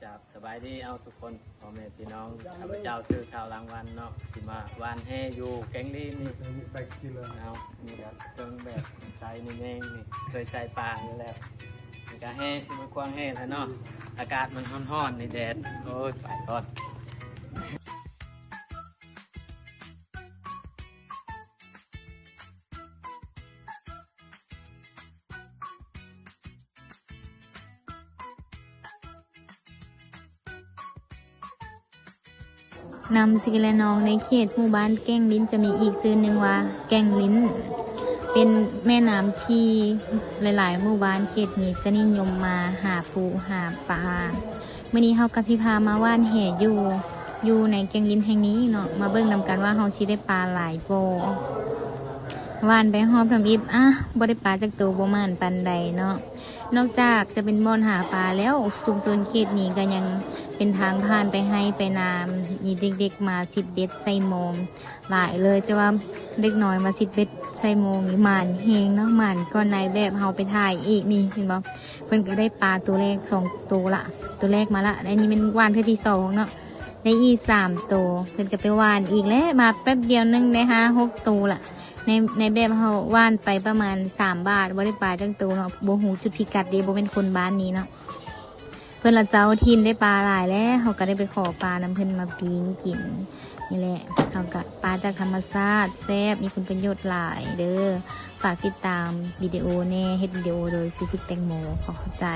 จับสบายดีเอาทุกคนพ่อแม่พี่น้องข้าพเจ้าซื้อข้าวรางวัลเนาะสิมาวานแห่อยู่แกงลีนี่เอานี่ครับเครื่องแบบใส่นี่เองนี่เคยใส่ปลาอยู่แล้วนี่ก็แห่สิมากวางแห่แล้วเนาะอากาศมันร้อนๆในแดดโอ้ยไปก่อนนำสิและน้องในเขตหมู่บ้านแก้งลิ้นจะมีอีกชื่อหนึ่งว่าแก้งลิ้นเป็นแม่น้ำที่หลายๆหมู่บ้านเขตนี้จะนิยมมาหาปูหาปลาเมื่อนี้เฮากะสิพามาว่านแห่อยู่ในแก้งลิ้นแห่งนี้เนาะมาเบิ่งนำกันว่าเฮาสิได้ปลาหลายบ่ว่านไปหอบทำอิฐบ่ได้ปลาจักตัวบ่มานปานใดเนาะนอกจากจะเป็นบ่อนหาปลาแล้วชุมชนเขตนี้ก็ยังเป็นทางผ่านไปให้ไปนามมีเด็กๆมาสิบเบ็ดใส่โมงหลายเลยแต่ว่าเด็กน้อยมาสิบเบ็ดใส่โมงนี่หมานเฮงเนาะหมานก็นายแบบเฮาไปถ่ายอีกนี่เห็นบ่เพิ่นก็ได้ปลาตัวแรก2ตัวละตัวแรกมาละอันนี้เป็นว่านเทื่อที่2เนาะได้อีก3ตัวเพิ่นก็ไปว่านอีกแล้วมาแป๊บเดียวนึงได้6ตัวละในแบบเฮาว่านไปประมาณ3 บาทบ่ได้ปลาจังตัวเนาะบ่ฮู้จุดพิกัดเด้บ่เป็นคนบ้านนี้เนาะเพิ่นละเจ้าทินได้ปลาหลายแล้วเฮาก็ได้ไปขอปลาน้ำเพิ่นมาปิ้งกินนี่แหละเฮาก็ปลาจากธรรมชาติแซ่บมีคุณประโยชน์หลายเด้อฝากติดตามวิดีโอแน่เฮ็ดวิดีโอโดยครูฝึกแตงโมขอเข้าใจ